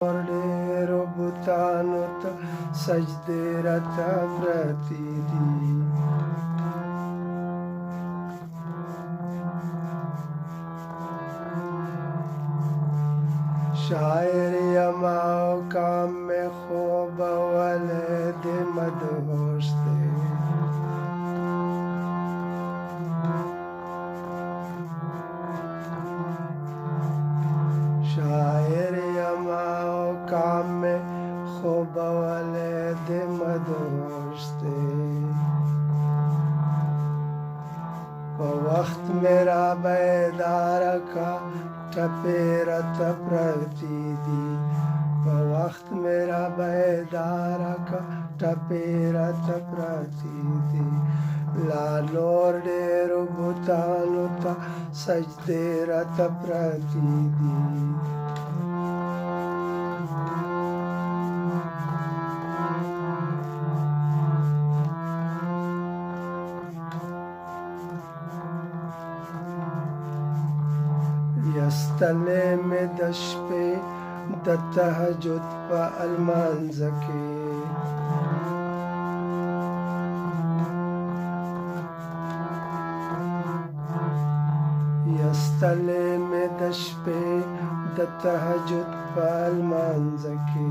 ढेरों बुतानु ता सजदे रता प्रतिदी शायर यमाओ काम में खूब वाले दे मदहोस्ते शायर यमाओ काम में खूब वाले दे मदहोस्ते वो वक्त मेरा बेदार का टपेरत प्रतिदी वो वक्त मेरा बेदार का टपेरत प्रतिदी लानोर डेरो बुतानु ता सजदे रत प्रतिदी यस्तले में दश पे दतहजुद प अलमांज़के यस्तले में दश पे दतहजुद प अलमांज़के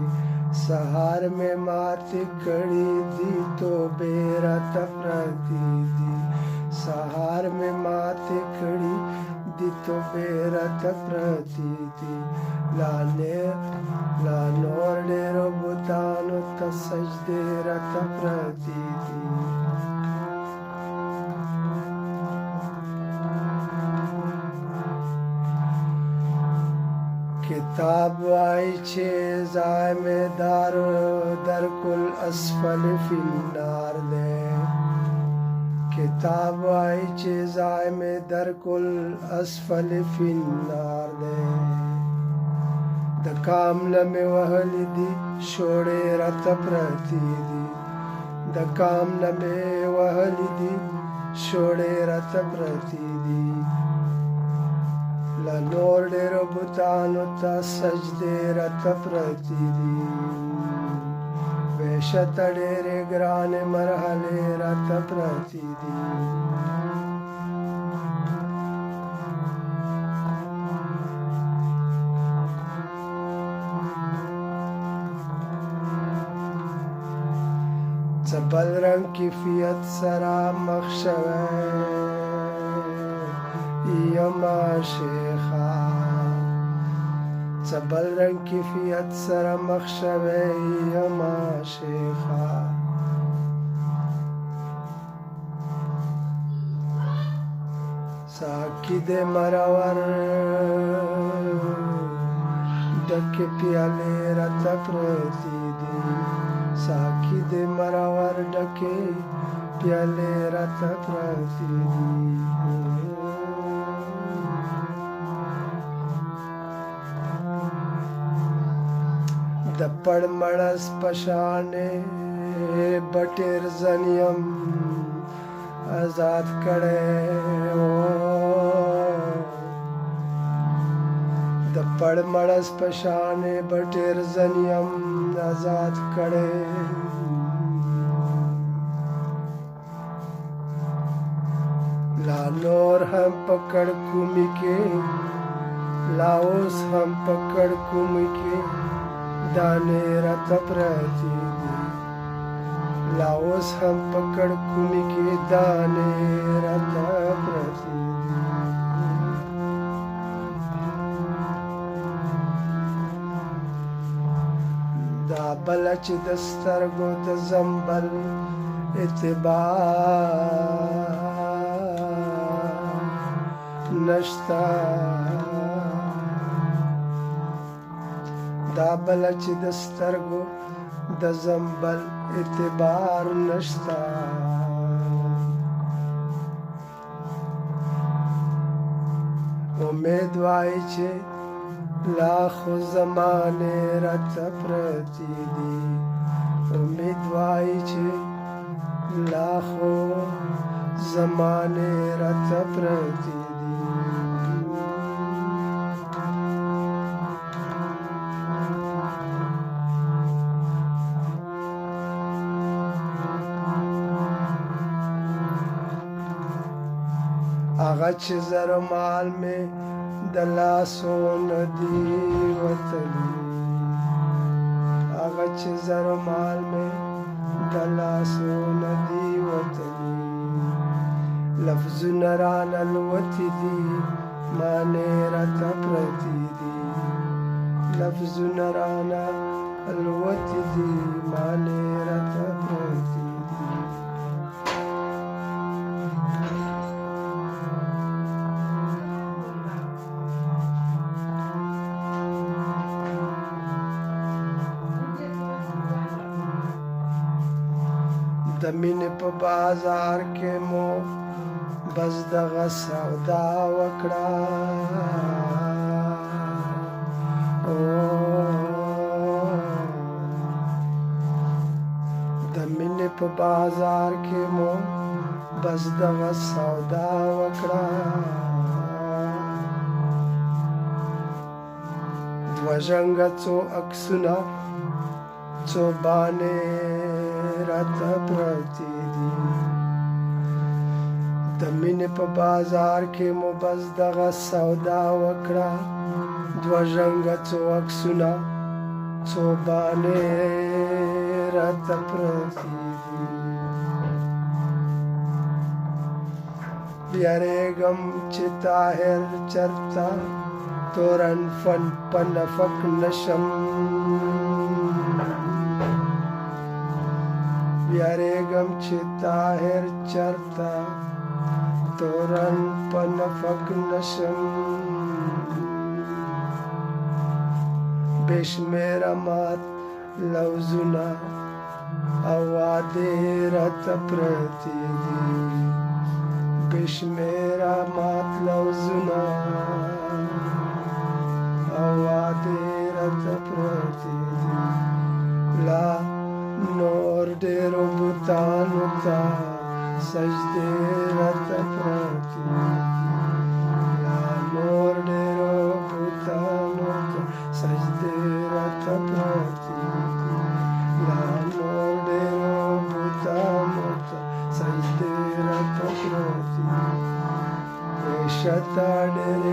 सहार में माती कड़ी दी तो बेरत प्रतिदी सहार में माती कड़ी दितो बेरत प्रतिदी लानोर डेरो बुतानु ता सजदे रत प्रतिदी किताब आई छे जाय में दारो दरकुल असफल फिन्नार दे किताब आई चेज़ाय में दरकुल असफल फिन्नार दे दकामल में वहलिदी शोड़े रत प्रतिदी दकामल में वहलिदी शोड़े रत प्रतिदी लानोर डेरो बुतानु ता सजदे रत प्रतिदी वेशतडेरे ग्राने मरहले रत प्रतिदी जबल रंग की फियत सरा मखशवे यमा शेखा जबल रंग की फियत सरा मखशवे यमा शेखा साकी दे मरावर डके प्याले रत प्रतिदी साकी दे मरावर डके प्याले रत प्रतिदी दपड़ मणस पशाने बटेर जनियम आजाद करे दपड़ मणस पशाने बटेर जनियम आजाद करे लानोर हम पकड़ कुमी के लाओस हम पकड़ कुमी के दाने रत प्रतिदी लाओस हम पकड़ कुमी के दाने रत प्रतिदी दा बलच दस्तर गोत जंबल इतबार नश्ता दा बलच दस्तरगो द जंबल इतबार नश्ता उम्मीद वाई छे लाखों जमाने रत प्रतिदी उम्मीद वाई छे लाखों जमाने रत प्रतिदी هغه چې زر مال مې د لاسو نه دي وتلي هغه چې زر مال مې د لاسو نه دي وتلي لفظونه رانه الوتي دي معنی راته پرتې دي لفظونه رانه الوتي دي معنی راته پرتې دي د مینې په بازار کې مو بس دغه سودا وکړه د مینې په بازار کې مو بس دغه سودا وکړه دوه ژنګه څو عکسونه څو بانې راته پرتې دي د مینې په بازار کې مو بس دغه سودا وکړه دوه ژنګه څو عکسونه څو بانې راته پرتې دي بیاریږم چې طاهر چرته تورن فن په نفق نشم بیاریږم چې طاهر چرته تورن په نفق نشم بشمیره مات لوزونه او وعدې راته پرتې دي بشمیره مات لوزونه او وعدې راته پرتې دي لا نور ډېرو بوتانو ته سجدې راته پرتې دي لا نور ډېرو بوتانو ته سجدې راته پرتې دي لا نور ډېرو بوتانو ته سجدې راته پرتې دي بېشته ډېرې